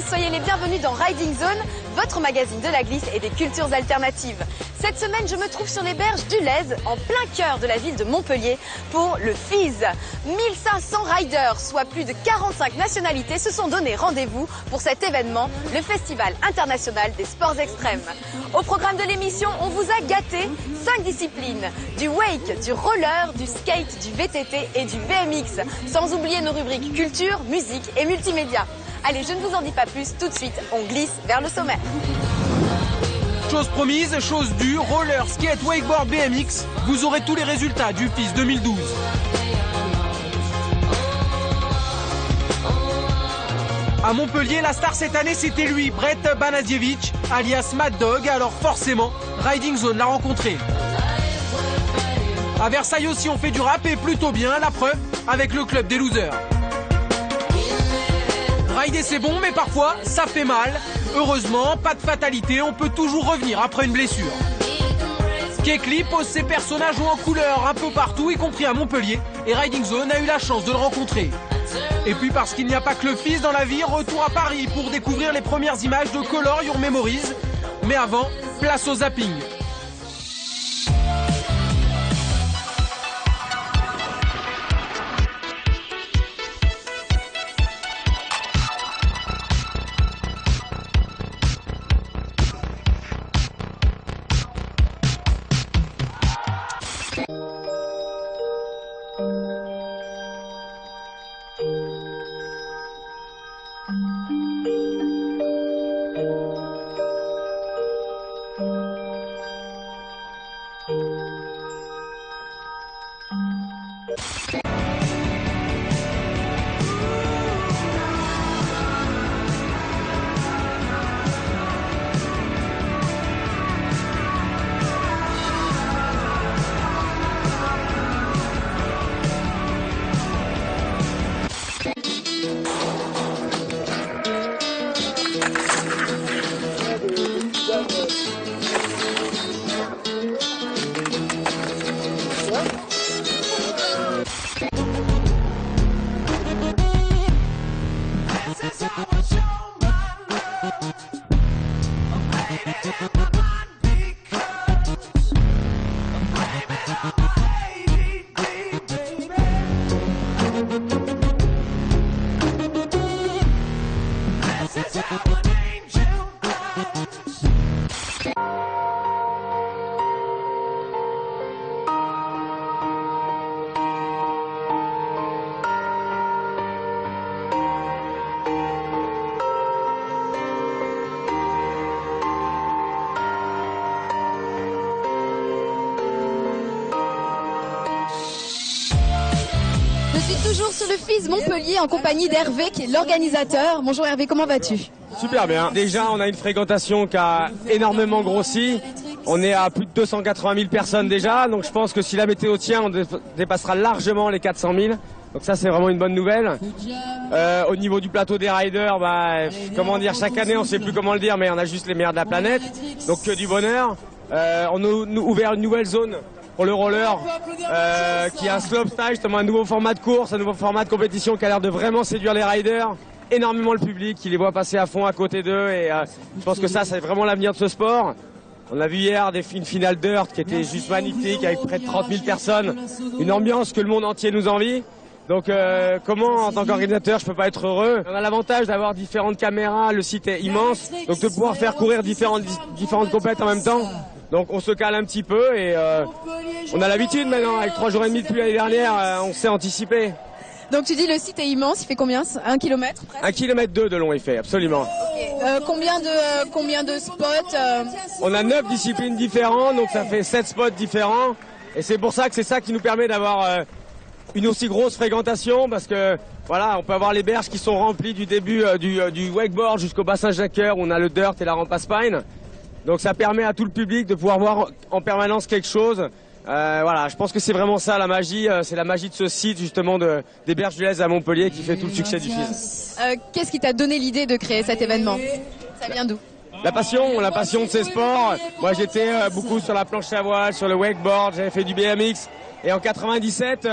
Soyez les bienvenus dans Riding Zone, votre magazine de la glisse et des cultures alternatives. Cette semaine, je me trouve sur les berges du Lez, en plein cœur de la ville de Montpellier, pour le FIS. 1500 riders, soit plus de 45 nationalités, se sont donné rendez-vous pour cet événement, le Festival international des sports extrêmes. Au programme de l'émission, on vous a gâté 5 disciplines, du wake, du roller, du skate, du VTT et du VMX, sans oublier nos rubriques culture, musique et multimédia. Allez, je ne vous en dis pas plus, tout de suite, on glisse vers le sommet. Chose promise, chose due, roller, skate, wakeboard, BMX, vous aurez tous les résultats du FIS 2012. À Montpellier, la star cette année, c'était lui, Brett Banazievich, alias Mad Dog, alors forcément, Riding Zone l'a rencontré. À Versailles aussi, on fait du rap et plutôt bien, la preuve, avec le club des losers. Rider c'est bon, mais parfois ça fait mal. Heureusement, pas de fatalité, on peut toujours revenir après une blessure. Kekli pose ses personnages en couleur un peu partout, y compris à Montpellier, et Riding Zone a eu la chance de le rencontrer. Et puis parce qu'il n'y a pas que le FIS dans la vie, retour à Paris pour découvrir les premières images de Color Your Memories. Mais avant, place au zapping. Je suis toujours sur le FIS Montpellier en compagnie d'Hervé qui est l'organisateur. Bonjour Hervé, comment vas-tu? Super bien. Déjà, on a une fréquentation qui a énormément grossi. On est à plus de 280 000 personnes déjà. Donc je pense que si la météo tient, on dépassera largement les 400 000. Donc ça, c'est vraiment une bonne nouvelle. Au niveau du plateau des riders, comment dire, chaque année, on ne sait plus comment le dire, mais on a juste les meilleurs de la planète. Donc que du bonheur. On a ouvert une nouvelle zone pour le roller, qui est un slopestyle, justement un nouveau format de course, un nouveau format de compétition qui a l'air de vraiment séduire les riders, énormément le public, qui les voit passer à fond à côté d'eux, et je pense que ça, c'est vraiment l'avenir de ce sport. On a vu hier une finale Dirt qui était juste magnifique avec près de 30 000 personnes. Une ambiance que le monde entier nous envie. Donc comment en tant qu'organisateur je peux pas être heureux? On a l'avantage d'avoir différentes caméras, le site est immense, donc de pouvoir faire courir différentes compètes en même temps. Donc on se cale un petit peu et on a l'habitude maintenant, avec 3 jours et demi depuis l'année dernière, on s'est anticipé. Donc tu dis le site est immense, il fait combien? 1 km presque? 1,2 km de long il fait, absolument. Okay. Combien de spots On a 9 disciplines différentes, donc ça fait 7 spots différents. Et c'est pour ça que c'est ça qui nous permet d'avoir une aussi grosse fréquentation, parce que voilà, on peut avoir les berges qui sont remplies du début du wakeboard jusqu'au bassin Jacqueur où on a le dirt et la rampe à spine. Donc ça permet à tout le public de pouvoir voir en permanence quelque chose. Voilà, je pense que c'est vraiment ça la magie, c'est la magie de ce site justement des Berges du Lez à Montpellier qui fait tout le succès du FIS. Qu'est-ce qui t'a donné l'idée de créer cet événement? Ça vient d'où? La passion de ces sports. Moi j'étais beaucoup sur la planche à voile, sur le wakeboard, j'avais fait du BMX. Et en 97,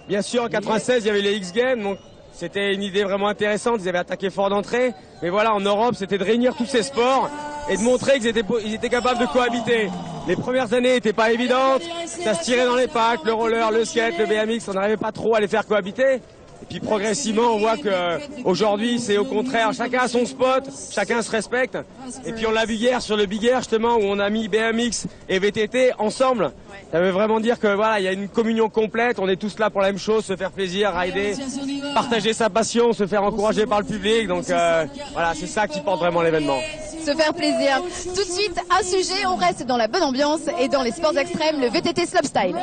bien sûr en 96 il y avait les X Games, donc c'était une idée vraiment intéressante, ils avaient attaqué fort d'entrée. Mais voilà, en Europe c'était de réunir tous ces sports et de montrer qu'ils étaient capables de cohabiter. Les premières années n'étaient pas évidentes, ça se tirait dans les packs, le roller, le skate, le BMX, on n'arrivait pas trop à les faire cohabiter. Et puis progressivement, on voit que aujourd'hui, c'est au contraire, chacun a son spot, chacun se respecte. Et puis on l'a vu hier sur le Big Air justement, où on a mis BMX et VTT ensemble. Ça veut vraiment dire que voilà, il y a une communion complète, on est tous là pour la même chose, se faire plaisir, rider, partager sa passion, se faire encourager par le public. Donc voilà, c'est ça qui porte vraiment l'événement. Se faire plaisir. Tout de suite, un sujet, on reste dans la bonne ambiance et dans les sports extrêmes, le VTT slopestyle.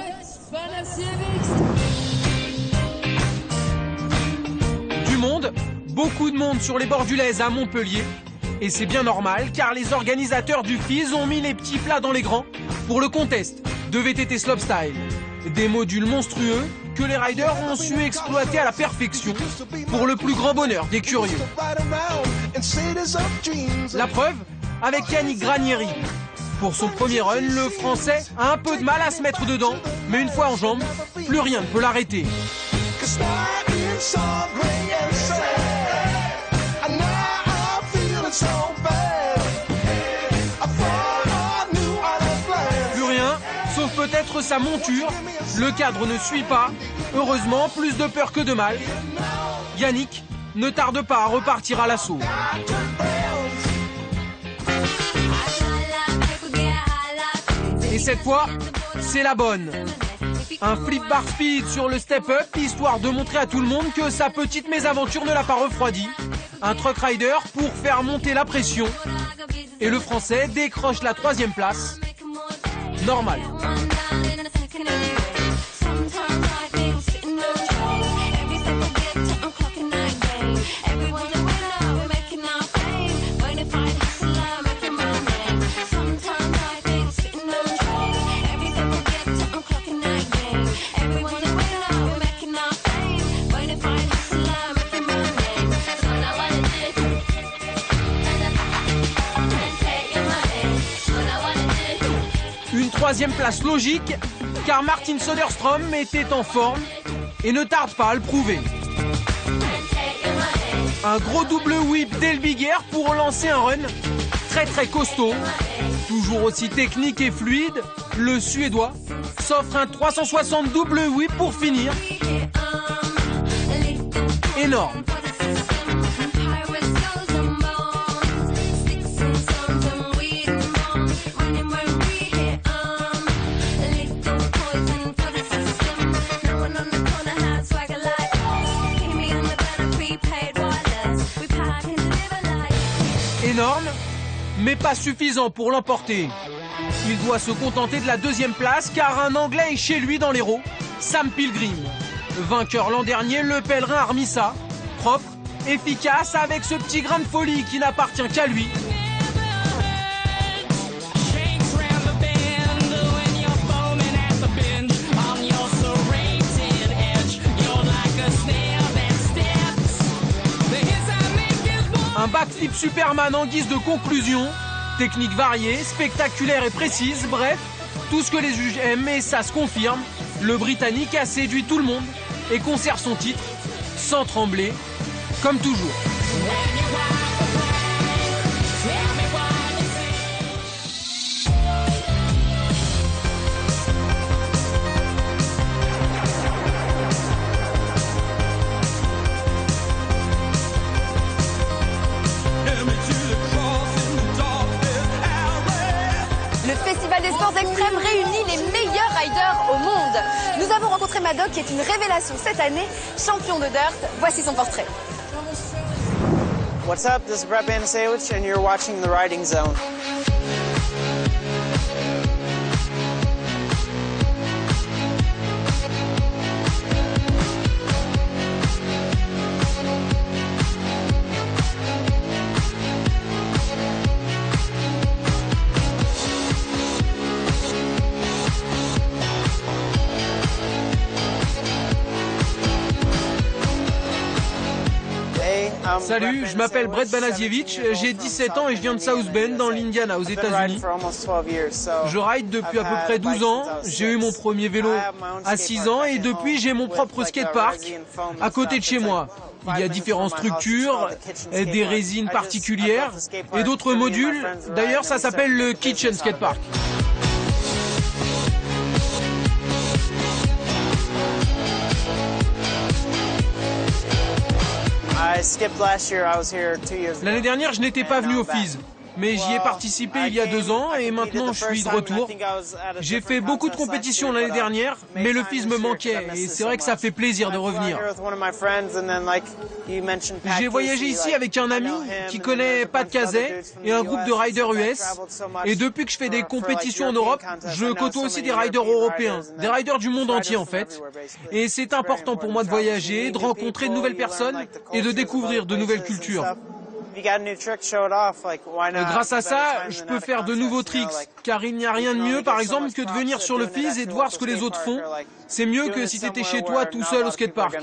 Du monde, beaucoup de monde sur les bords du Lez à Montpellier. Et c'est bien normal car les organisateurs du FIS ont mis les petits plats dans les grands pour le contest de VTT slopestyle. Des modules monstrueux que les riders ont su exploiter à la perfection pour le plus grand bonheur des curieux. La preuve avec Yannick Granieri. Pour son premier run, le Français a un peu de mal à se mettre dedans, mais une fois en jambes, plus rien ne peut l'arrêter. Plus rien, sauf peut-être sa monture. Le cadre ne suit pas. Heureusement, plus de peur que de mal. Yannick ne tarde pas à repartir à l'assaut. Et cette fois, c'est la bonne. Un flip bar speed sur le step-up, histoire de montrer à tout le monde que sa petite mésaventure ne l'a pas refroidi. Un truck rider pour faire monter la pression. Et le Français décroche la 3e place. Normal. Une 3e place logique, car Martin Söderström était en forme et ne tarde pas à le prouver. Un gros double whip dès le Big Air pour lancer un run très costaud. Toujours aussi technique et fluide, le Suédois s'offre un 360 double whip pour finir. Énorme. Énorme, mais pas suffisant pour l'emporter. Il doit se contenter de la 2e place car un Anglais est chez lui dans l'Hérault, Sam Pilgrim. Vainqueur l'an dernier, le pèlerin a remis ça. Propre, efficace, avec ce petit grain de folie qui n'appartient qu'à lui. Un backflip Superman en guise de conclusion. Technique variée, spectaculaire et précise. Bref, tout ce que les juges aiment et ça se confirme. Le Britannique a séduit tout le monde et conserve son titre sans trembler, comme toujours. Le Festival des sports extrêmes réunit les meilleurs riders au monde. Nous avons rencontré Madoc qui est une révélation cette année, champion de dirt. Voici son portrait. What's up? This is Brett Banasewicz and you're watching The Riding Zone. Salut, je m'appelle Brett Banasiewicz, j'ai 17 ans et je viens de South Bend dans l'Indiana aux États-Unis. Je ride depuis à peu près 12 ans, j'ai eu mon premier vélo à 6 ans et depuis j'ai mon propre skatepark à côté de chez moi. Il y a différentes structures, des résines particulières et d'autres modules. D'ailleurs, ça s'appelle le Kitchen Skatepark. L'année dernière, je n'étais pas venu au FIS, mais j'y ai participé il y a 2 ans et maintenant je suis de retour. J'ai fait beaucoup de compétitions l'année dernière, mais le FIS me manquait et c'est vrai que ça fait plaisir de revenir. J'ai voyagé ici avec un ami qui connaît Pat Casey et un groupe de riders US. Et depuis que je fais des compétitions en Europe, je côtoie aussi des riders européens, des riders du monde entier en fait. Et c'est important pour moi de voyager, de rencontrer de nouvelles personnes et de découvrir de nouvelles cultures. Grâce à ça, je peux faire de nouveaux tricks, car il n'y a rien de mieux, par exemple, que de venir sur le FIS et de voir ce que les autres font. C'est mieux que si tu étais chez toi tout seul au skatepark.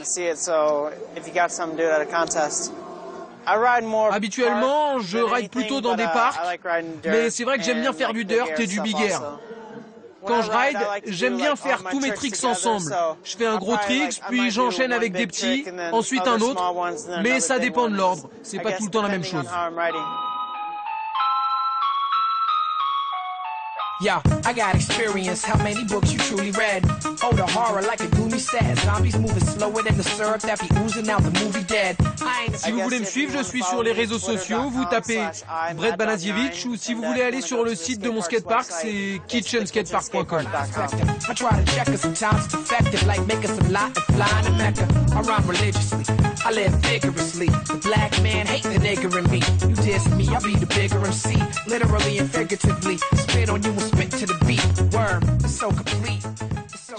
Habituellement, je ride plutôt dans des parcs, mais c'est vrai que j'aime bien faire du dirt et du big air. Quand je ride, j'aime bien faire tous mes tricks ensemble. Je fais un gros trick, puis j'enchaîne avec des petits, ensuite un autre, mais ça dépend de l'ordre. C'est pas tout le temps la même chose. Yeah, I got experience. How many books you truly read? Oh, the horror like a gloomy sad. Zombies moving slower than the syrup that be oozing out the movie dead. Si vous voulez me suivre, je suis sur les réseaux sociaux. Vous tapez Brett Banasiewicz ou si vous voulez aller sur le site de mon skatepark, c'est kitchenskatepark.com. I try to check her sometimes it's effective, like making some light and flying to Mecca. I rhyme religiously, I live vigorously. The black man hate the nigger in me. You diss me, I'll be the bigger MC. Literally and figuratively, spit on you and spit to the beat. Worm, it's so complete. It's so...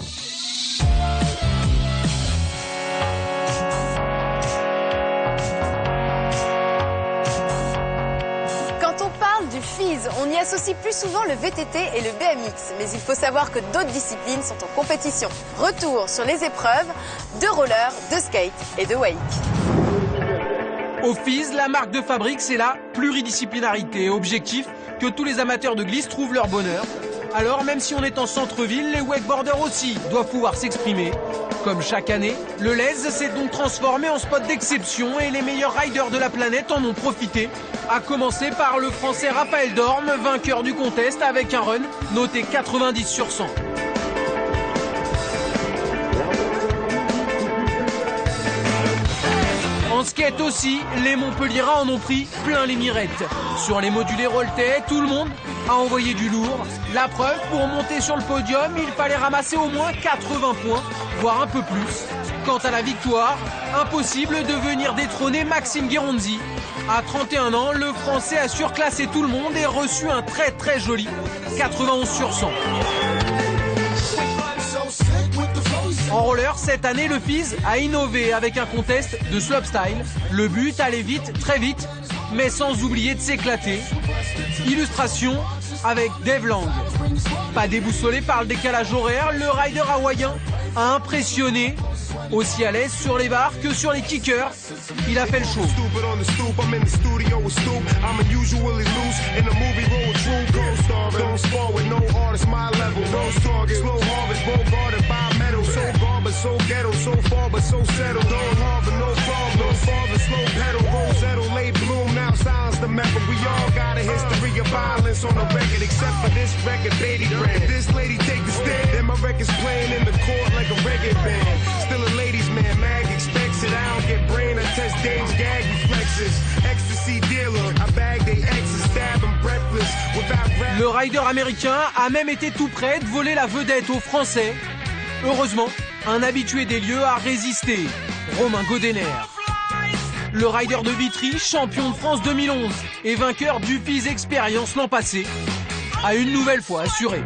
Quand on parle du FIS, on y associe plus souvent le VTT et le BMX. Mais il faut savoir que d'autres disciplines sont en compétition. Retour sur les épreuves de roller, de skate et de wake. Au FIS, la marque de fabrique, c'est la pluridisciplinarité. Objectif, que tous les amateurs de glisse trouvent leur bonheur. Alors, même si on est en centre-ville, les wakeboarders aussi doivent pouvoir s'exprimer. Comme chaque année, le Lez s'est donc transformé en spot d'exception et les meilleurs riders de la planète en ont profité. À commencer par le français Raphaël Dorme, vainqueur du contest avec un run noté 90 sur 100. En skate aussi, les Montpelliérains en ont pris plein les mirettes. Sur les modulés rolletails, tout le monde a envoyé du lourd. La preuve, pour monter sur le podium, il fallait ramasser au moins 80 points, voire un peu plus. Quant à la victoire, impossible de venir détrôner Maxime Guéronzi. À 31 ans, le Français a surclassé tout le monde et reçu un très joli 91 sur 100. En roller, cette année, le FIS a innové avec un contest de slopestyle. Le but, aller vite, très vite, mais sans oublier de s'éclater. Illustration avec Dave Lang. Pas déboussolé par le décalage horaire, le rider hawaïen a impressionné. Aussi à l'aise sur les barres que sur les kickers, il a fait le show. Ladies man, mag expects it. I don't get brain, I test Dave's gag reflexes. Ecstasy dealer, I bag they exes, stab them breathless without rap. Le rider américain a même été tout près de voler la vedette aux Français. Heureusement, un habitué des lieux a résisté, Romain Godener. Le rider de Vitry, champion de France 2011 et vainqueur du FIS Experience l'an passé, a une nouvelle fois assuré.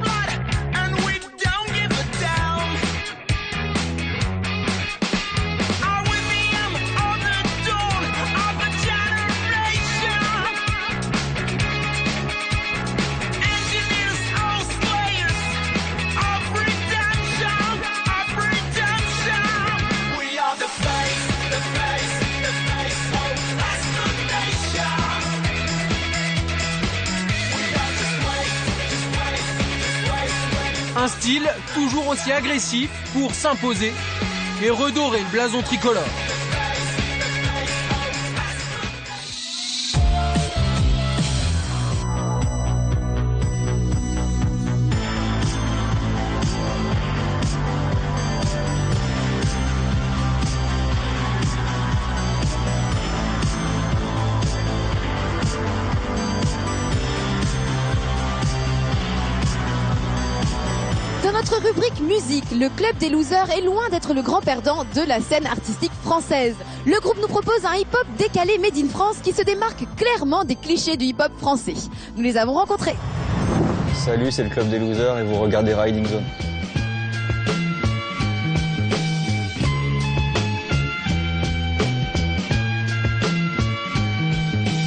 Un style toujours aussi agressif pour s'imposer et redorer le blason tricolore. Dans notre rubrique musique, le Club des Losers est loin d'être le grand perdant de la scène artistique française. Le groupe nous propose un hip-hop décalé made in France qui se démarque clairement des clichés du hip-hop français. Nous les avons rencontrés. Salut, c'est le Club des Losers et vous regardez Riding Zone.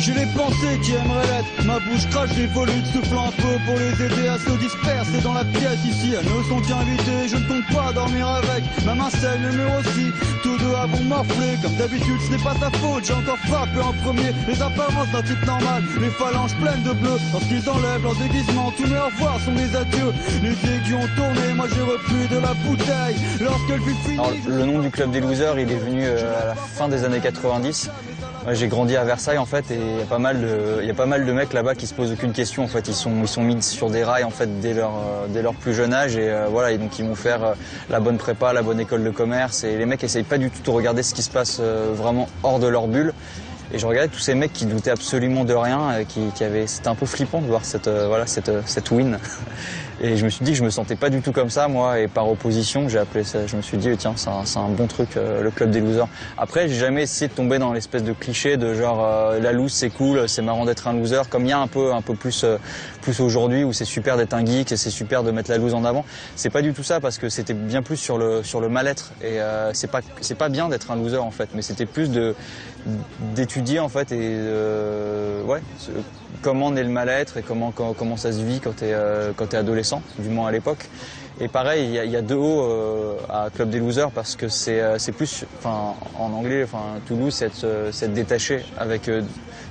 J'ai les pensées qui aimeraient l'être, ma bouche crache des volutes, soufflant un peu pour les aider à se disperser dans la pièce ici. Elles ne sont qu'invitées, je ne compte pas dormir avec, ma main c'est le mur aussi. Tous deux avons morflé, comme d'habitude ce n'est pas sa faute, j'ai encore frappé en premier. Les apparences d'un type normal, les phalanges pleines de bleu. Lorsqu'ils enlèvent leur déguisement, tous mes au revoir sont des adieux. Les aiguilles ont tourné, moi j'ai repris de la bouteille. Lorsqu'elle fut finie... Alors, le nom du Club des Losers, il est venu à la fin des années 90. Moi, j'ai grandi à Versailles en fait et il y a pas mal de mecs là-bas qui se posent aucune question en fait. Ils sont mis sur des rails en fait dès leur plus jeune âge et voilà, et donc ils vont faire la bonne prépa, la bonne école de commerce et les mecs essayent pas du tout de regarder ce qui se passe vraiment hors de leur bulle. Et je regardais tous ces mecs qui doutaient absolument de rien, c'était un peu flippant de voir cette win. Et je me suis dit que je me sentais pas du tout comme ça, moi, et par opposition, j'ai appelé ça, je me suis dit, tiens, c'est un bon truc, le Club des Losers. Après, j'ai jamais essayé de tomber dans l'espèce de cliché de genre, la loose, c'est cool, c'est marrant d'être un loser, comme il y a un peu plus aujourd'hui où c'est super d'être un geek et c'est super de mettre la loose en avant. C'est pas du tout ça, parce que c'était bien plus sur le mal-être. Et c'est pas bien d'être un loser, en fait, mais c'était plus d'étudier, en fait, et comment naît le mal-être et comment ça se vit quand t'es adolescent, du moins à l'époque. Et pareil, il y a deux hauts à Club des Losers parce que c'est plus, en anglais, Toulouse, c'est être détaché avec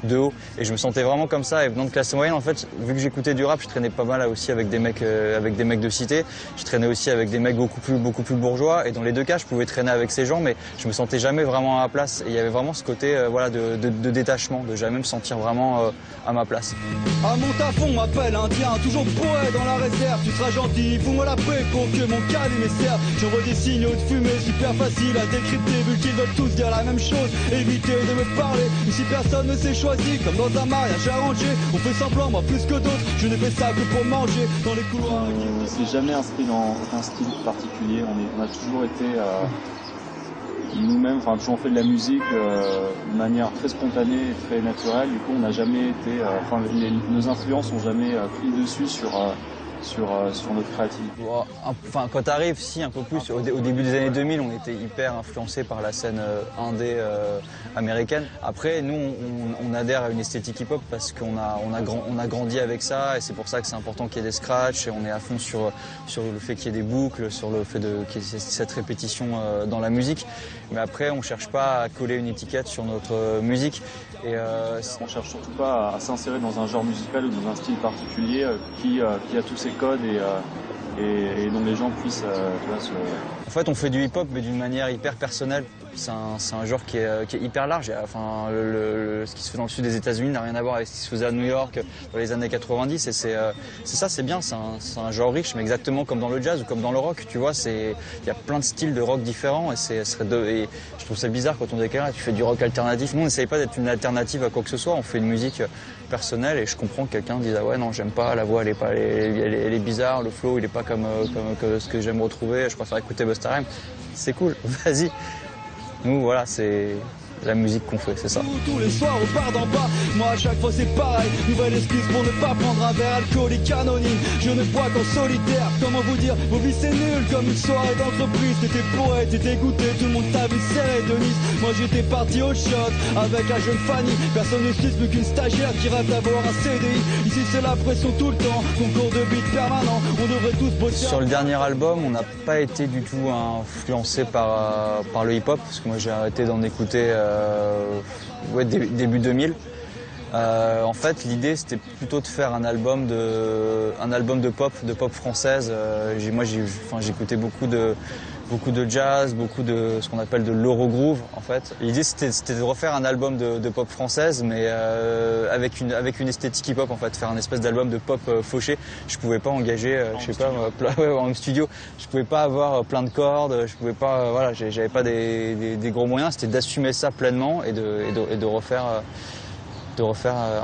deux hauts. Et je me sentais vraiment comme ça. Et venant de classe moyenne, en fait, vu que j'écoutais du rap, je traînais pas mal aussi avec des mecs de cité. Je traînais aussi avec des mecs beaucoup plus bourgeois. Et dans les deux cas, je pouvais traîner avec ces gens, mais je me sentais jamais vraiment à ma place. Et il y avait vraiment ce côté, de détachement, de jamais me sentir vraiment à ma place. À mon tafon, m'appelle indien, toujours bourré dans la réserve. Tu seras gentil, fous-moi la paix pour que mon câlin serve. J'envoie des signaux de fumée, super facile à décrypter, vu qu'ils veulent tous dire la même chose. Évitez de me parler, ici personne ne s'est choisi, comme dans un mariage arrangé. On fait semblant, moi plus que d'autres, je n'ai fait ça que pour manger dans les couloirs. On s'est jamais inscrit dans un style particulier, on a toujours été nous-mêmes, toujours fait de la musique de manière très spontanée et très naturelle. Du coup, on n'a jamais été, nos influences n'ont jamais pris dessus sur notre créativité. Quand t'arrives, si, un peu plus. Au début des années 2000, on était hyper influencé par la scène indé américaine. Après, nous, on adhère à une esthétique hip-hop parce qu'on a grandi avec ça et c'est pour ça que c'est important qu'il y ait des scratchs et on est à fond sur le fait qu'il y ait des boucles, sur le fait qu'il y ait cette répétition dans la musique. Mais après, on cherche pas à coller une étiquette sur notre musique. Et on cherche surtout pas à s'insérer dans un genre musical ou dans un style particulier qui a tous ses codes et dont les gens puissent se... En fait, on fait du hip-hop mais d'une manière hyper personnelle. C'est un genre qui est hyper large. Enfin, ce qui se fait dans le sud des États-Unis n'a rien à voir avec ce qui se faisait à New York dans les années 90. Et c'est ça, c'est bien. C'est un genre riche, mais exactement comme dans le jazz ou comme dans le rock. Tu vois, il y a plein de styles de rock différents. Et je trouve ça bizarre quand on dit que tu fais du rock alternatif. Nous, on n'essaye pas d'être une alternative à quoi que ce soit. On fait une musique personnelle. Et je comprends que quelqu'un dise ah ouais non, j'aime pas la voix, elle est bizarre, le flow, il est pas comme ce que j'aime retrouver. Je préfère écouter Busta Rhymes. C'est cool, vas-y. Nous, voilà, c'est la musique qu'on fait, c'est ça. Tous les soirs on part d'en bas, moi à chaque fois c'est pareil. Nouvelle excuse pour ne pas prendre un verre alcoolique anonyme. Je ne bois qu'en solitaire, comment vous dire, vos vies c'est nul comme une soirée d'entreprise. T'étais poète, t'étais goûté, tout le monde t'a vu serré de Nice. Moi j'étais parti au shot avec la jeune Fanny. Personne ne suit plus qu'une stagiaire qui rêve d'avoir un CDI. Ici c'est la pression tout le temps, concours de beat permanent. On devrait tous bosser. Sur le dernier album, on n'a pas été du tout influencé par le hip-hop, parce que moi j'ai arrêté d'en écouter début 2000. En fait, l'idée c'était plutôt de faire un album de pop française. Moi j'écoutais beaucoup de jazz, beaucoup de ce qu'on appelle de l'Eurogroove en fait. L'idée c'était de refaire un album de pop française, mais avec une esthétique hip-hop en fait, faire un espèce d'album de pop fauché. Je pouvais pas engager, en studio. Je pouvais pas avoir plein de cordes, je pouvais pas, voilà, j'avais pas des gros moyens. C'était d'assumer ça pleinement et de refaire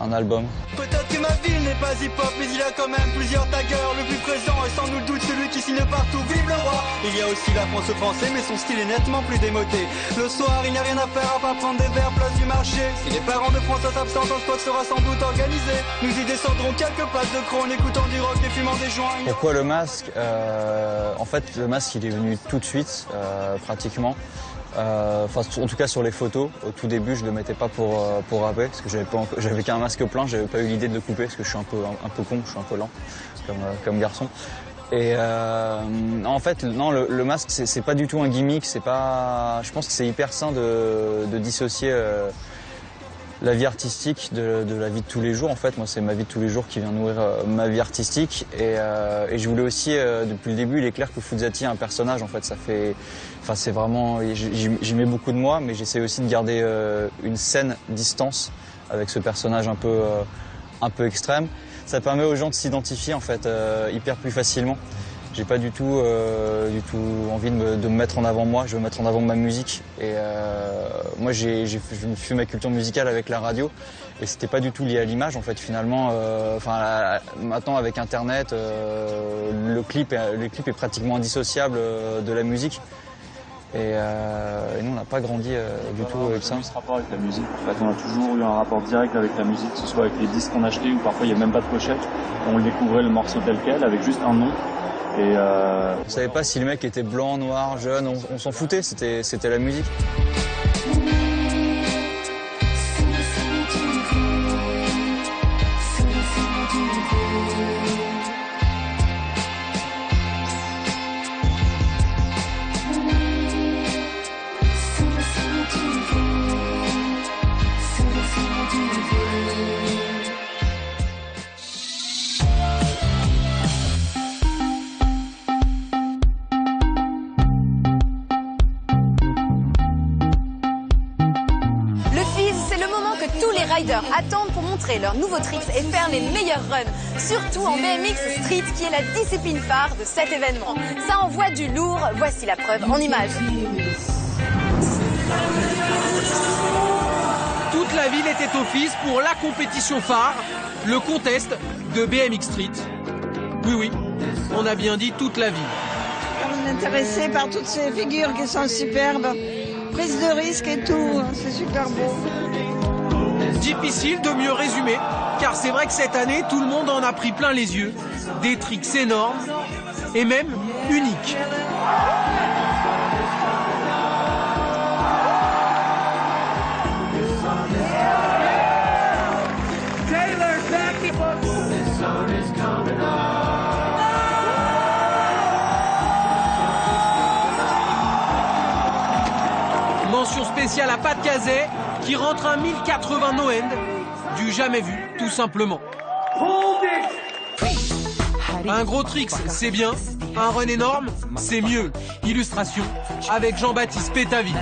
un album. Peut-être que ma ville n'est pas hip-hop, mais il y a quand même plusieurs taggers. Le plus présent est sans nul doute celui qui signe partout vive le roi. Il y a aussi la France français, mais son style est nettement plus démodé. Le soir, il n'y a rien à faire à part prendre des verres place du marché. Si les parents de François s'absentent, un spot sera sans doute organisé. Nous y descendrons quelques passes de crocs en écoutant du rock et fumant des joints. Pourquoi le masque En fait, le masque il est venu tout de suite, pratiquement. En tout cas sur les photos, au tout début je le mettais pas pour rapper parce que j'avais qu'un masque plein, j'avais pas eu l'idée de le couper parce que je suis un peu con, je suis un peu lent comme garçon. Et en fait non, le masque c'est pas du tout un gimmick, je pense que c'est hyper sain de dissocier la vie artistique de la vie de tous les jours. En fait, moi c'est ma vie de tous les jours qui vient nourrir ma vie artistique et je voulais aussi depuis le début, il est clair que Fouzati est un personnage en fait, c'est vraiment, j'y mets beaucoup de moi, mais j'essaie aussi de garder une saine distance avec ce personnage un peu extrême. Ça permet aux gens de s'identifier en fait hyper plus facilement. J'ai pas du tout envie de me mettre en avant moi, je veux mettre en avant ma musique. Et moi je me suis fait ma culture musicale avec la radio et c'était pas du tout lié à l'image en fait finalement. Maintenant avec internet, le clip est pratiquement indissociable de la musique. Et nous on n'a pas grandi du tout avec ça. Ce rapport avec la musique, en fait, on a toujours eu un rapport direct avec la musique, que ce soit avec les disques qu'on achetait ou parfois il n'y a même pas de pochette. On découvrait le morceau tel quel avec juste un nom. Et on savait pas si le mec était blanc, noir, jeune, on s'en foutait, c'était la musique. Riders attendent pour montrer leurs nouveaux tricks et faire les meilleurs runs, surtout en BMX Street qui est la discipline phare de cet événement. Ça envoie du lourd, voici la preuve en images. Toute la ville était au FIS pour la compétition phare, le contest de BMX Street. Oui, on a bien dit toute la ville. On est intéressé par toutes ces figures qui sont superbes, prise de risque et tout, c'est super beau. Difficile de mieux résumer, car c'est vrai que cette année, tout le monde en a pris plein les yeux. Des tricks énormes et même uniques. Mention spéciale à Pat Cazet, qui rentre un 1080 no-end, du jamais vu, tout simplement. Un gros tricks, c'est bien. Un run énorme, c'est mieux. Illustration avec Jean-Baptiste Pétaville.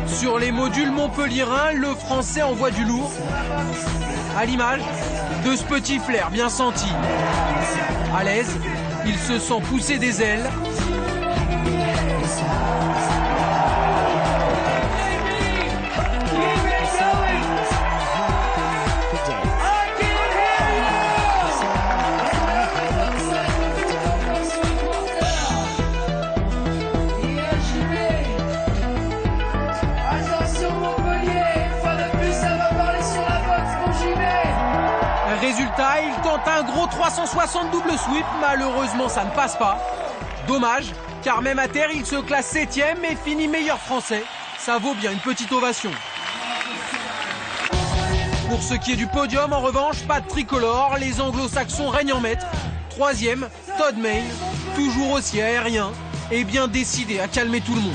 Sur les modules montpelliérains, le français envoie du lourd. À l'image de ce petit flair bien senti. À l'aise, il se sent pousser des ailes. Résultat, il tente un gros 360 double sweep, malheureusement ça ne passe pas. Dommage, car même à terre il se classe 7ème et finit meilleur français. Ça vaut bien une petite ovation. Pour ce qui est du podium, en revanche, pas de tricolore, les anglo-saxons règnent en maître. 3e, Todd Main, toujours aussi aérien et bien décidé à calmer tout le monde.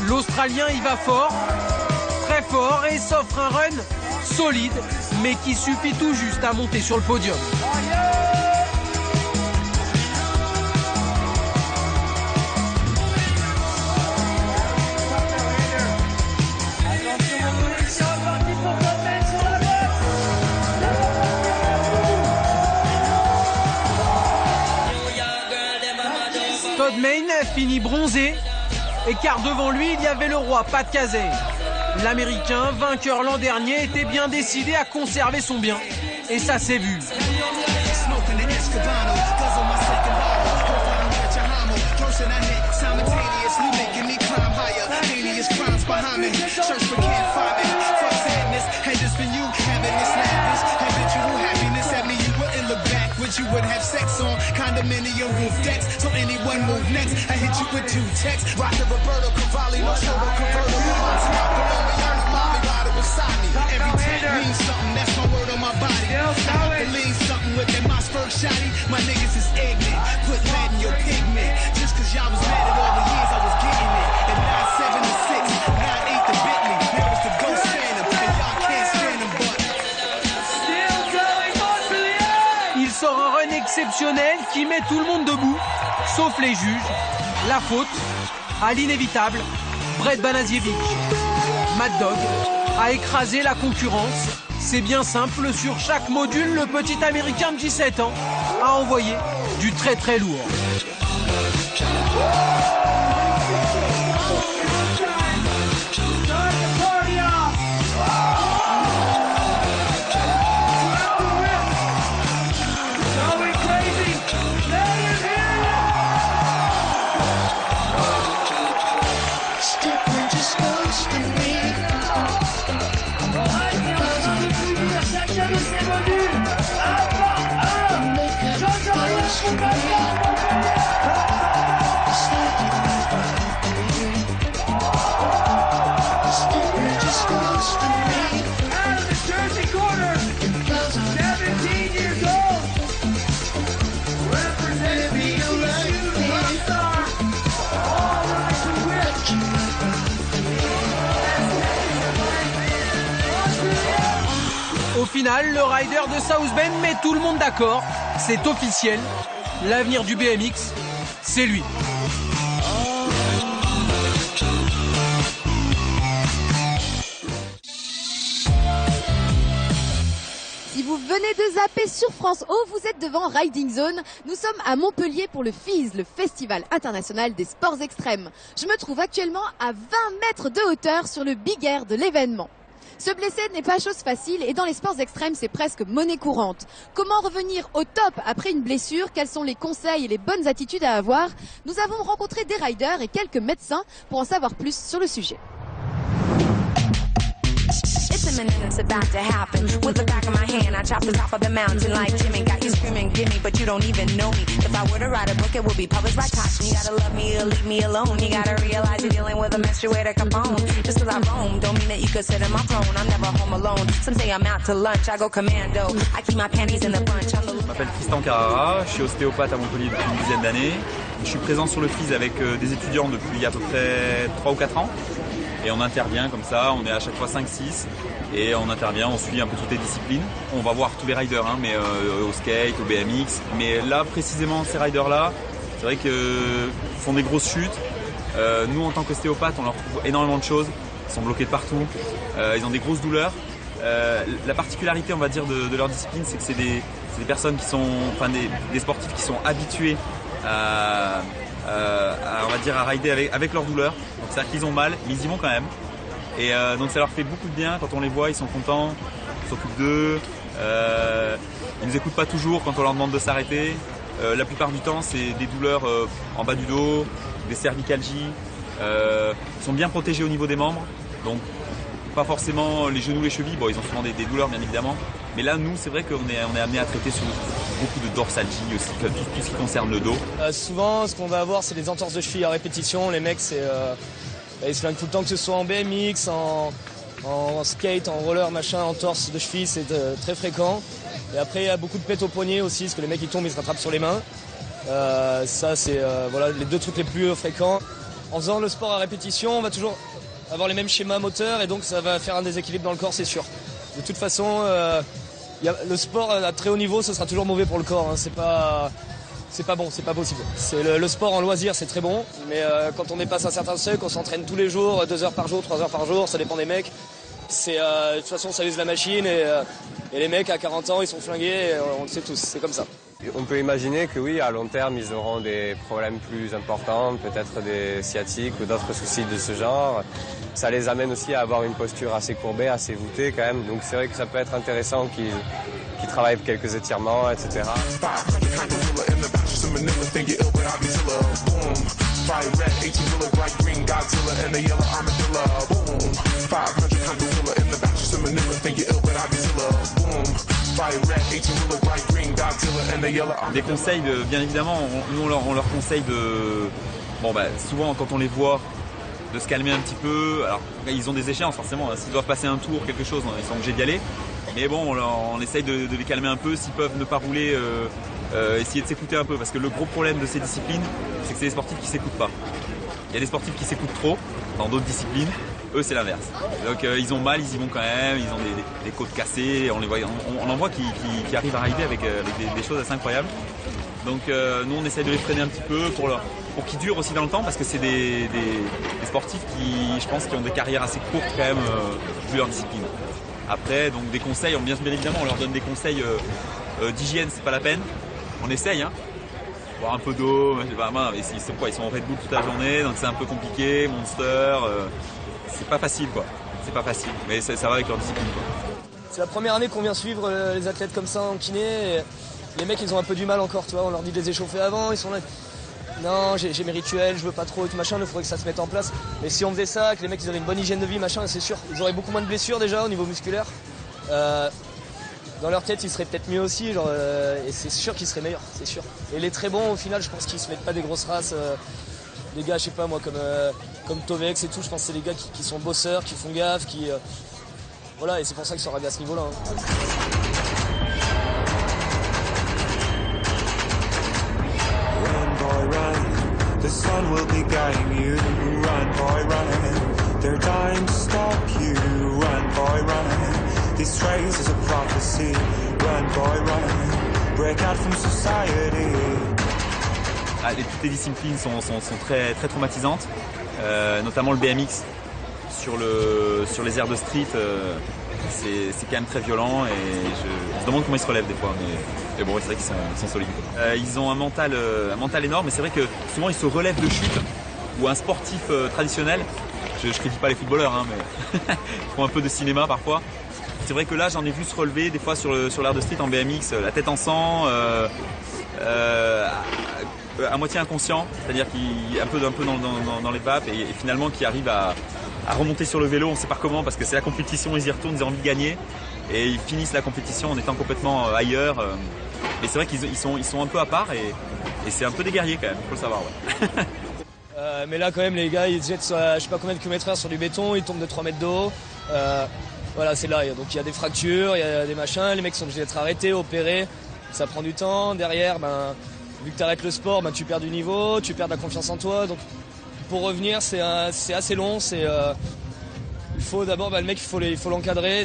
L'Australien y va fort, très fort et s'offre un run solide, mais qui suffit tout juste à monter sur le podium. Todd Main finit bronzé. Et car devant lui, il y avait le roi Pat Casey. L'Américain, vainqueur l'an dernier, était bien décidé à conserver son bien. Et ça s'est vu. You would have sex on condominium roof decks, so anyone move next. I hit you with 2 texts. Rock the Roberto Cavalli, no show convertible. Mommy rider beside me. Every tech means something. That's my word on my body. I believe something with that Mossberg shotty. My niggas is ignorant. Put lead in your pigment. Just cause y'all was mad at all the years I was getting it. And 9, 7, and 6, 9, 8 to bit me. There was the ghost phantom, and y'all can't stand them, but il sort un run exceptionnel qui met tout le monde debout, sauf les juges. La faute à l'inévitable Brett Banasiewicz. Mad Dog a écrasé la concurrence. C'est bien simple, sur chaque module, le petit Américain de 17 ans a envoyé du très très lourd. Au final, le rider de South Bend met tout le monde d'accord. C'est officiel. L'avenir du BMX, c'est lui. Si vous venez de zapper sur France O, vous êtes devant Riding Zone. Nous sommes à Montpellier pour le FIS, le Festival international des sports extrêmes. Je me trouve actuellement à 20 mètres de hauteur sur le big air de l'événement. Se blesser n'est pas chose facile et dans les sports extrêmes, c'est presque monnaie courante. Comment revenir au top après une blessure? Quels sont les conseils et les bonnes attitudes à avoir? Nous avons rencontré des riders et quelques médecins pour en savoir plus sur le sujet. It's imminent, it's about to happen. With the back of my hand, I chop the top of the mountain like Jimmy. Got you screaming, gimme, but you don't even know me. If I were to write a book, it would be published by Koch. You gotta love me or leave me alone. You gotta realize you're dealing with a menstruator Capone. Just cause I roam, don't mean that you could sit in my throne. I'm never home alone. Some say I'm out to lunch, I go commando. I keep my panties in a bunch. Je m'appelle Tristan Carrara, je suis ostéopathe à Montpellier depuis une dizaine d'années. Je suis présent sur le FIS avec des étudiants depuis à peu près 3 ou 4 ans. Et on intervient comme ça, on est à chaque fois 5-6 et on intervient, on suit un peu toutes les disciplines. On va voir tous les riders, hein, mais au skate, au BMX. Mais là, précisément, ces riders-là, c'est vrai qu'ils font des grosses chutes. Nous, en tant qu'ostéopathes, on leur trouve énormément de choses. Ils sont bloqués de partout, ils ont des grosses douleurs. La particularité, on va dire, de leur discipline, c'est que c'est des personnes qui sont, enfin des sportifs qui sont habitués on va dire à rider avec leur douleur. Donc c'est-à-dire qu'ils ont mal, mais ils y vont quand même. Et donc ça leur fait beaucoup de bien quand on les voit, ils sont contents, on s'occupe d'eux. Ils nous écoutent pas toujours quand on leur demande de s'arrêter. La plupart du temps, c'est des douleurs en bas du dos, des cervicalgies. Ils sont bien protégés au niveau des membres. Donc pas forcément les genoux, les chevilles. Bon, ils ont souvent des douleurs, bien évidemment. Mais là, nous, c'est vrai qu'on est amené à traiter sur beaucoup de dorsalgie aussi, tout ce qui concerne le dos. Souvent, ce qu'on va avoir, c'est des entorses de cheville à répétition. Les mecs, ils se flinguent tout le temps, que ce soit en BMX, en skate, en roller, machin, entorse de cheville, c'est très fréquent. Et après, il y a beaucoup de pètes au poignet aussi, parce que les mecs, ils tombent, ils se rattrapent sur les mains. Ça, c'est voilà, les deux trucs les plus fréquents. En faisant le sport à répétition, on va toujours avoir les mêmes schémas moteurs, et donc ça va faire un déséquilibre dans le corps, c'est sûr. De toute façon, le sport à très haut niveau, ce sera toujours mauvais pour le corps. Hein. C'est pas bon, c'est pas possible. Le sport en loisir, c'est très bon, mais quand on dépasse un certain seuil, qu'on s'entraîne tous les jours, 2 heures par jour, 3 heures par jour, ça dépend des mecs. De toute façon, ça use la machine et les mecs à 40 ans, ils sont flingués, on le sait tous, c'est comme ça. On peut imaginer que oui, à long terme, ils auront des problèmes plus importants, peut-être des sciatiques ou d'autres soucis de ce genre. Ça les amène aussi à avoir une posture assez courbée, assez voûtée quand même. Donc c'est vrai que ça peut être intéressant qu'ils travaillent quelques étirements, etc. Des conseils, bien évidemment, on leur conseille de... Bon bah souvent quand on les voit, de se calmer un petit peu. Alors ils ont des échéances forcément, s'ils doivent passer un tour, quelque chose, ils sont obligés d'y aller. Mais bon, on essaye de les calmer un peu, s'ils peuvent ne pas rouler, essayer de s'écouter un peu. Parce que le gros problème de ces disciplines, c'est que c'est des sportifs qui s'écoutent pas. Il y a des sportifs qui s'écoutent trop dans d'autres disciplines. Eux, c'est l'inverse. Donc ils ont mal, ils y vont quand même, ils ont des côtes cassées, on en voit qui arrivent à rider avec des choses assez incroyables. Donc nous, on essaye de les freiner un petit peu pour qu'ils durent aussi dans le temps, parce que c'est des sportifs qui, je pense, qui ont des carrières assez courtes quand même, vu leur discipline. Après, donc des conseils, bien évidemment, on leur donne des conseils d'hygiène, c'est pas la peine. On essaye, hein. Boire un peu d'eau, mais ils sont en Red Bull toute la journée, donc c'est un peu compliqué, Monster, c'est pas facile quoi, c'est pas facile, mais ça va avec leur discipline quoi. C'est la première année qu'on vient suivre les athlètes comme ça en kiné, et les mecs ils ont un peu du mal encore, tu vois, on leur dit de les échauffer avant, ils sont là, non j'ai mes rituels, je veux pas trop et tout machin, il faudrait que ça se mette en place, mais si on faisait ça, que les mecs ils avaient une bonne hygiène de vie machin, c'est sûr, ils auraient beaucoup moins de blessures déjà au niveau musculaire. Dans leur tête, ils seraient peut-être mieux aussi, genre, et c'est sûr qu'ils seraient meilleurs, c'est sûr. Et les très bons, au final, je pense qu'ils se mettent pas des grosses races. Des gars, je sais pas moi, comme Tovex et tout, je pense que c'est des gars qui sont bosseurs, qui font gaffe, voilà, et c'est pour ça qu'ils sont arrivés à ce niveau-là. Hein. Run, boy, run. The sun will be guiding you. Run, boy, run. They're dying to stop you. Run, boy, run. This race is a prophecy. Run, boy, run. Break out from society. Toutes les disciplines sont très, très traumatisantes, notamment le BMX sur les aires de street. C'est quand même très violent et on se demande comment ils se relèvent des fois. Mais bon, c'est vrai qu'ils sont solides. Ils ont un mental énorme, mais c'est vrai que souvent ils se relèvent de chute, où un sportif traditionnel, je critique pas les footballeurs, hein, mais ils font un peu de cinéma parfois. C'est vrai que là, j'en ai vu se relever des fois sur l'air de street en BMX, la tête en sang, à moitié inconscient, c'est-à-dire qu'il est un peu dans les vapes et finalement qui arrive à remonter sur le vélo, on ne sait pas comment, parce que c'est la compétition, ils y retournent, ils ont envie de gagner et ils finissent la compétition en étant complètement ailleurs. Et c'est vrai qu'ils sont un peu à part et c'est un peu des guerriers quand même, il faut le savoir. Ouais. Mais là quand même les gars ils jettent je sais pas combien de km/h sur du béton, ils tombent de 3 mètres de haut. Voilà, c'est là, donc il y a des fractures, il y a des machins, les mecs sont obligés d'être arrêtés, opérés, ça prend du temps. Derrière, vu que tu arrêtes le sport, tu perds du niveau, tu perds de la confiance en toi. Donc pour revenir, c'est assez long. Il faut d'abord, le mec, il faut l'encadrer.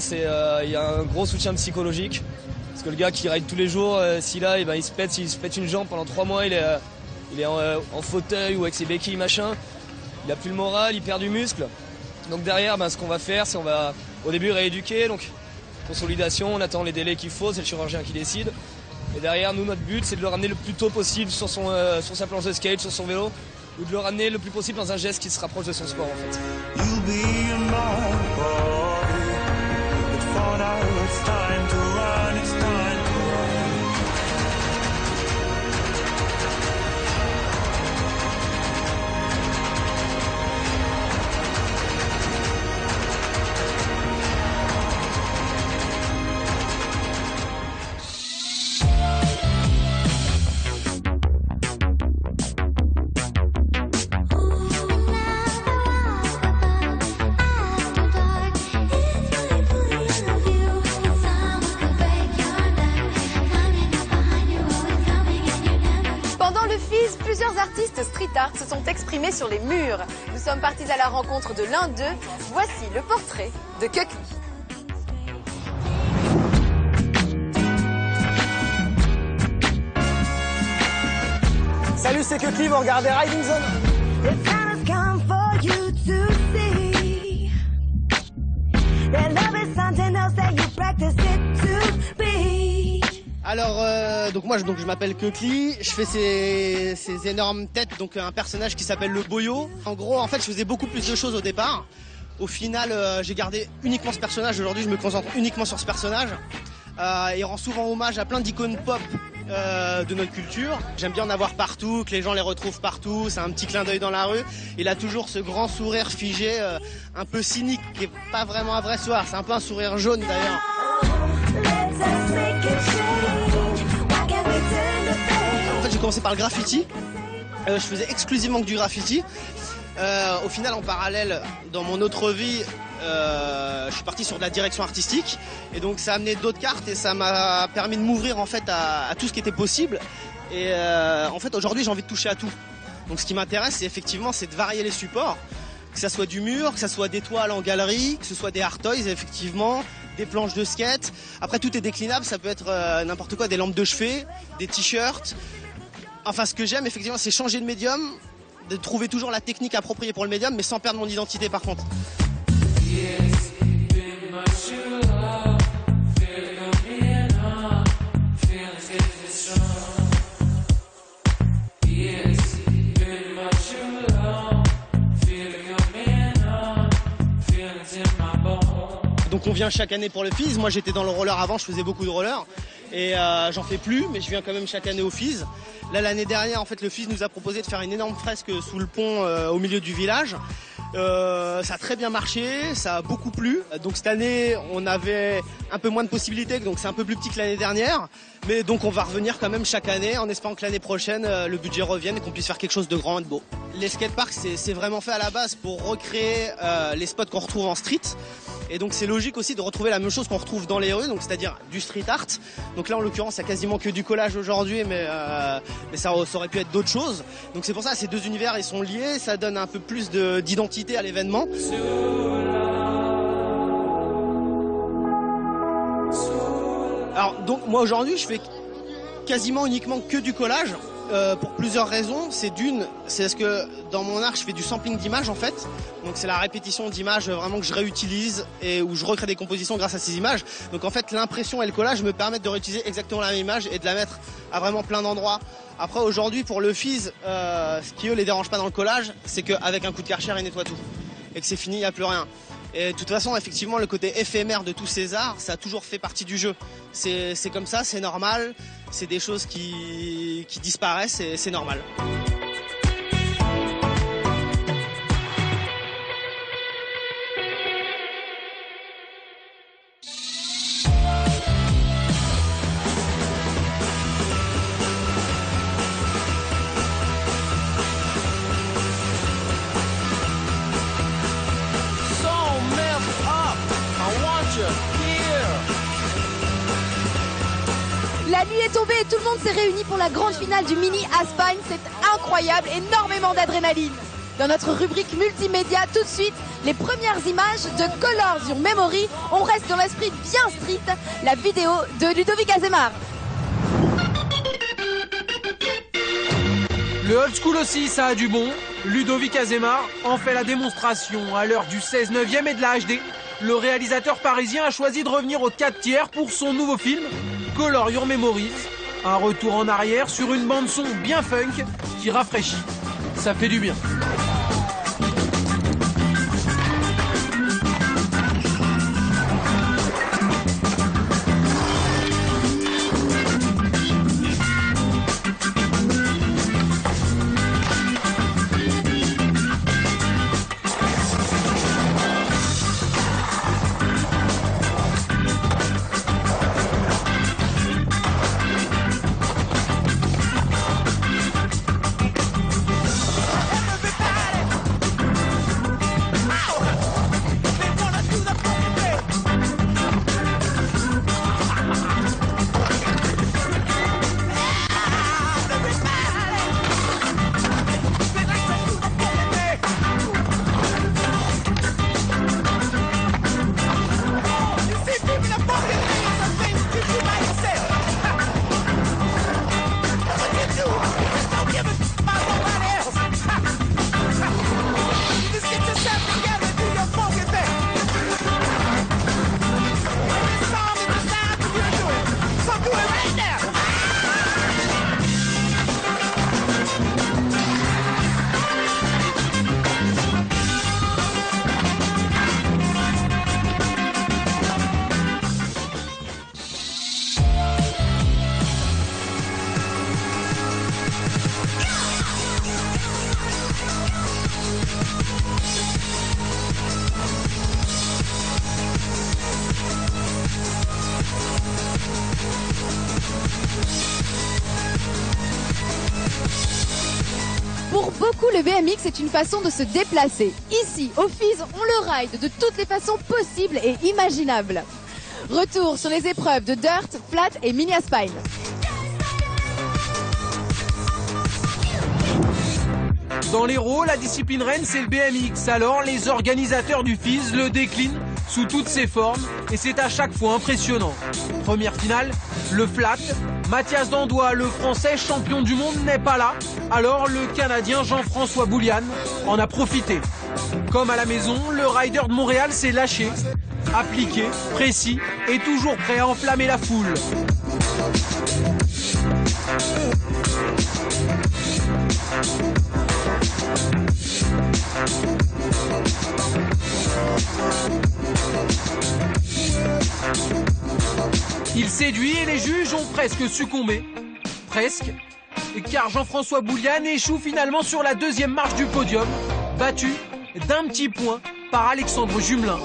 Il y a un gros soutien psychologique. Parce que le gars qui ride tous les jours, s'il se pète une jambe pendant 3 mois, il est en fauteuil ou avec ses béquilles, machin. Il a plus le moral, il perd du muscle. Donc derrière, ce qu'on va faire, c'est on va au début rééduquer, donc consolidation, on attend les délais qu'il faut, c'est le chirurgien qui décide. Et derrière, nous, notre but, c'est de le ramener le plus tôt possible sur sa planche de skate, sur son vélo, ou de le ramener le plus possible dans un geste qui se rapproche de son sport, en fait. Plusieurs artistes street art se sont exprimés sur les murs. Nous sommes partis à la rencontre de l'un d'eux. Voici le portrait de Kukli. Salut, c'est Kukli, vous regardez Riding Zone. Alors, donc moi, je m'appelle Kukli, je fais ces énormes têtes, donc un personnage qui s'appelle le Boyo. En gros, en fait, je faisais beaucoup plus de choses au départ. Au final, j'ai gardé uniquement ce personnage. Aujourd'hui, je me concentre uniquement sur ce personnage. Il rend souvent hommage à plein d'icônes pop de notre culture. J'aime bien en avoir partout, que les gens les retrouvent partout. C'est un petit clin d'œil dans la rue. Il a toujours ce grand sourire figé, un peu cynique, qui est pas vraiment un vrai sourire. C'est un peu un sourire jaune d'ailleurs. En fait, j'ai commencé par le graffiti. Je faisais exclusivement que du graffiti. Au final, en parallèle, dans mon autre vie, je suis parti sur de la direction artistique. Et donc, ça a amené d'autres cartes et ça m'a permis de m'ouvrir en fait à tout ce qui était possible. Et en fait, aujourd'hui, j'ai envie de toucher à tout. Donc, ce qui m'intéresse, c'est de varier les supports. Que ça soit du mur, que ça soit des toiles en galerie, que ce soit des hard toys, effectivement, des planches de skate. Après, tout est déclinable. Ça peut être n'importe quoi, des lampes de chevet, des t-shirts. Enfin, ce que j'aime, effectivement, c'est changer de médium, de trouver toujours la technique appropriée pour le médium, mais sans perdre mon identité, par contre. Donc on vient chaque année pour le FIS. Moi j'étais dans le roller avant, je faisais beaucoup de roller et j'en fais plus, mais je viens quand même chaque année au FIS. Là l'année dernière en fait le FIS nous a proposé de faire une énorme fresque sous le pont au milieu du village. Ça a très bien marché, ça a beaucoup plu. Donc cette année on avait un peu moins de possibilités, donc c'est un peu plus petit que l'année dernière. Mais donc on va revenir quand même chaque année en espérant que l'année prochaine le budget revienne et qu'on puisse faire quelque chose de grand et de beau. Les skateparks c'est vraiment fait à la base pour recréer les spots qu'on retrouve en street. Et donc c'est logique aussi de retrouver la même chose qu'on retrouve dans les rues, donc c'est-à-dire du street art. Donc là en l'occurrence il n'y a quasiment que du collage aujourd'hui, mais ça aurait pu être d'autres choses. Donc c'est pour ça ces deux univers ils sont liés, ça donne un peu plus d'identité à l'événement. Alors donc moi aujourd'hui je fais quasiment uniquement que du collage. Pour plusieurs raisons. C'est parce que dans mon art je fais du sampling d'images en fait, donc c'est la répétition d'images vraiment que je réutilise et où je recrée des compositions grâce à ces images. Donc en fait l'impression et le collage me permettent de réutiliser exactement la même image et de la mettre à vraiment plein d'endroits. Après aujourd'hui pour le FIS, ce qui eux les dérange pas dans le collage, c'est qu'avec un coup de Karcher ils nettoient tout. et que c'est fini, il n'y a plus rien. Et de toute façon, effectivement, le côté éphémère de tous ces arts, ça a toujours fait partie du jeu. C'est comme ça, c'est normal, c'est des choses qui disparaissent et c'est normal. La nuit est tombée et tout le monde s'est réuni pour la grande finale du Mini Aspine. C'est incroyable, énormément d'adrénaline. Dans notre rubrique multimédia, tout de suite, les premières images de Colors Your Memory. On reste dans l'esprit bien street, la vidéo de Ludovic Azemar. Le old school aussi, ça a du bon. Ludovic Azemar en fait la démonstration à l'heure du 16/9 et de la HD. Le réalisateur parisien a choisi de revenir aux 4/3 pour son nouveau film Colors Your Memories. Un retour en arrière sur une bande son bien funk qui rafraîchit. Ça fait du bien. Pour beaucoup, le BMX est une façon de se déplacer. Ici, au FIS, on le ride de toutes les façons possibles et imaginables. Retour sur les épreuves de Dirt, Flat et Mini Aspine. Dans l'Hérault, la discipline reine, c'est le BMX. Alors, les organisateurs du FIS le déclinent sous toutes ses formes et c'est à chaque fois impressionnant. Première finale, le flat. Mathias Dandois, le français champion du monde, n'est pas là. Alors, le Canadien Jean-François Boulian en a profité. Comme à la maison, le rider de Montréal s'est lâché. Appliqué, précis et toujours prêt à enflammer la foule. Il séduit et les juges ont presque succombé. Presque. Car Jean-François Boulian échoue finalement sur la deuxième marche du podium, battu d'un petit point par Alexandre Jumelin.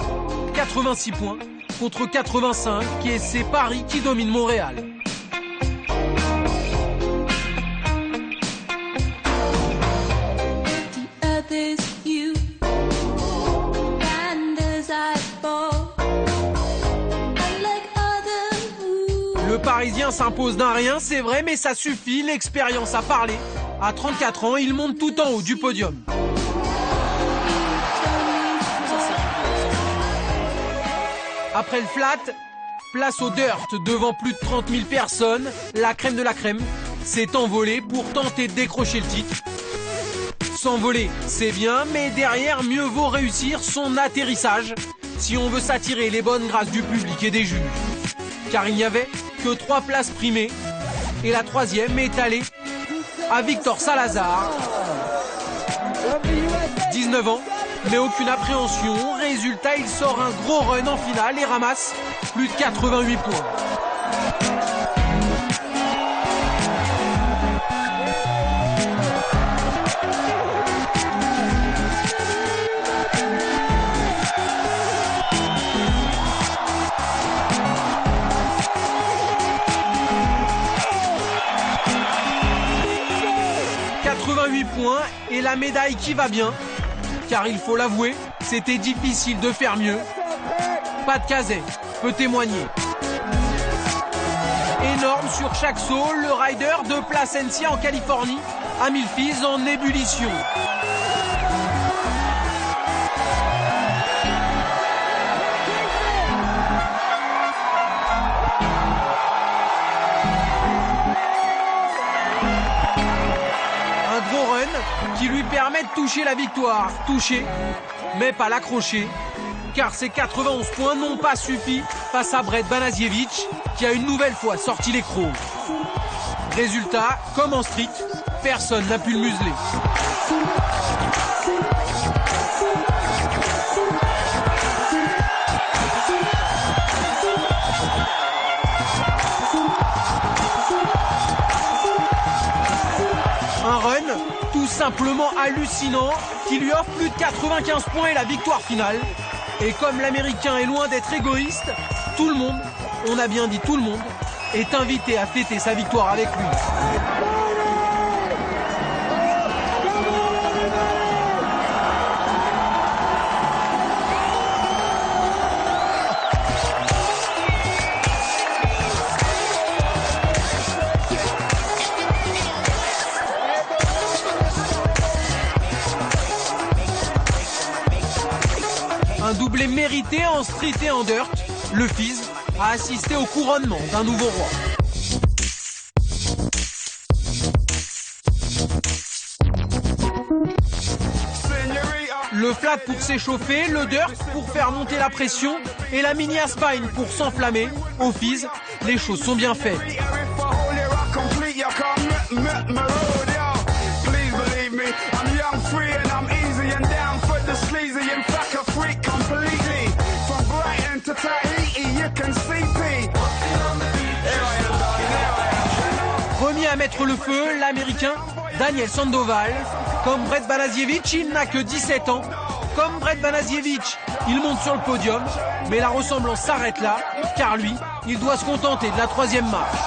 86 points contre 85 et c'est Paris qui domine Montréal. Le Parisien s'impose d'un rien, c'est vrai, mais ça suffit, l'expérience a parlé. À 34 ans, il monte tout en haut du podium. Après le flat, place au dirt devant plus de 30 000 personnes. La crème de la crème s'est envolée pour tenter de décrocher le titre. S'envoler, c'est bien, mais derrière, mieux vaut réussir son atterrissage si on veut s'attirer les bonnes grâces du public et des juges. Car il n'y avait que 3 places primées et la 3e est allée à Victor Salazar. 19 ans, Mais aucune appréhension, résultat, il sort un gros run en finale et ramasse plus de 88 points. Points et la médaille qui va bien, car il faut l'avouer, c'était difficile de faire mieux. Pat Casey peut témoigner. Énorme sur chaque saut, le rider de Placentia en Californie a mis le fils en ébullition. Qui lui permet de toucher la victoire. Toucher, mais pas l'accrocher. Car ses 91 points n'ont pas suffi face à Brett Banasiewicz, qui a une nouvelle fois sorti les crocs. Résultat, comme en street, personne n'a pu le museler. Un run tout simplement hallucinant qui lui offre plus de 95 points et la victoire finale. Et comme l'Américain est loin d'être égoïste, tout le monde, on a bien dit tout le monde, est invité à fêter sa victoire avec lui. Un doublé mérité en street et en dirt, le Fizz a assisté au couronnement d'un nouveau roi. Le flat pour s'échauffer, le dirt pour faire monter la pression et la mini Aspine pour s'enflammer. Au Fizz, les choses sont bien faites. Remis à mettre le feu, l'Américain Daniel Sandoval. Comme Brett Banasiewicz, il n'a que 17 ans. Comme Brett Banasiewicz, il monte sur le podium. Mais la ressemblance s'arrête là, car lui, il doit se contenter de la 3e marche.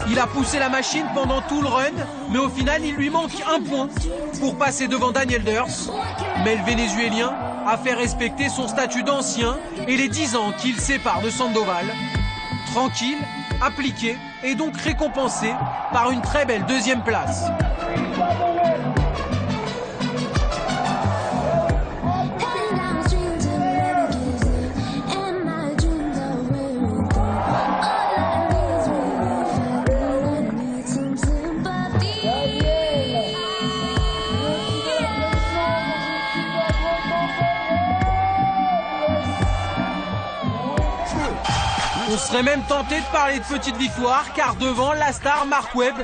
Il a poussé la machine pendant tout le run, mais au final, il lui manque un point pour passer devant Daniel Durs. Mais le Vénézuélien a fait respecter son statut d'ancien et les 10 ans qu'il sépare de Sandoval. Tranquille, appliqué et donc récompensé par une très belle 2e place. On serait même tenté de parler de petite victoire, car devant, la star Mark Webb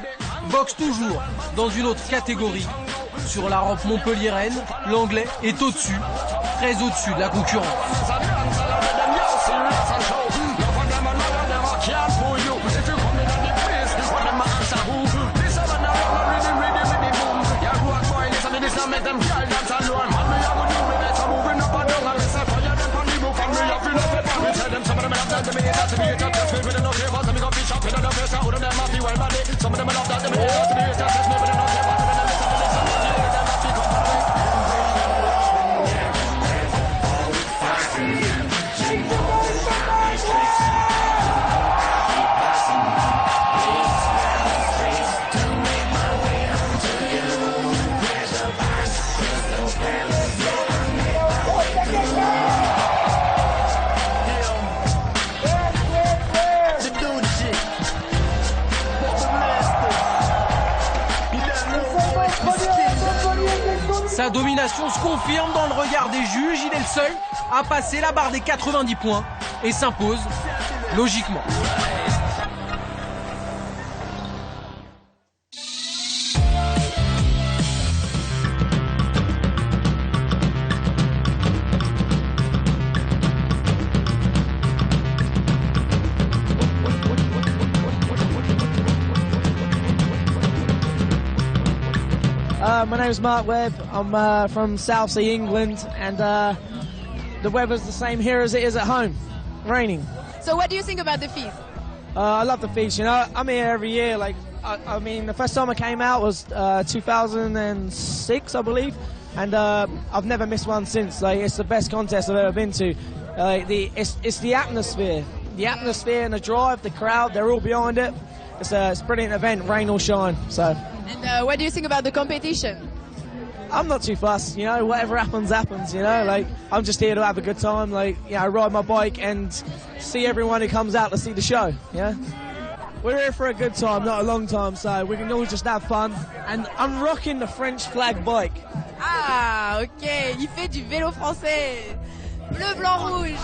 boxe toujours dans une autre catégorie. Sur la rampe montpelliéraine, l'anglais est au-dessus, très au-dessus de la concurrence. Sa domination se confirme dans le regard des juges, il est le seul a passé la barre des 90 points et s'impose logiquement. My name's Mark Webb. I'm from Southsea, England, and the weather's the same here as it is at home, raining. So what do you think about the fees? I love the fees, you know. I'm here every year. Like, I mean, the first time I came out was 2006, I believe, and I've never missed one since. Like, it's the best contest I've ever been to. It's the atmosphere and the drive, the crowd, they're all behind it. It's a brilliant event, rain or shine. So. And what do you think about the competition? I'm not too fussed, you know, whatever happens, happens, you know, like, I'm just here to have a good time, like, you know, ride my bike and see everyone who comes out to see the show, yeah? We're here for a good time, not a long time, so we can all just have fun, and I'm rocking the French flag bike. Ah, ok, il fait du vélo français, bleu, blanc, rouge.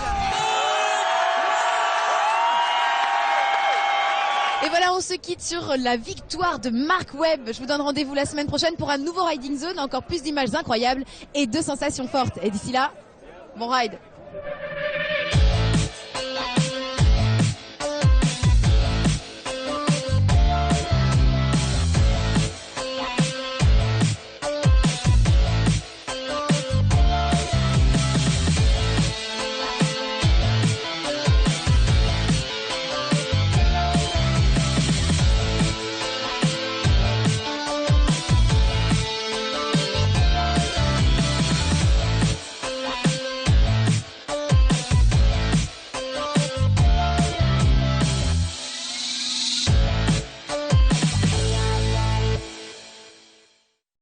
Et voilà, on se quitte sur la victoire de Mark Webb. Je vous donne rendez-vous la semaine prochaine pour un nouveau Riding Zone, encore plus d'images incroyables et de sensations fortes. Et d'ici là, bon ride!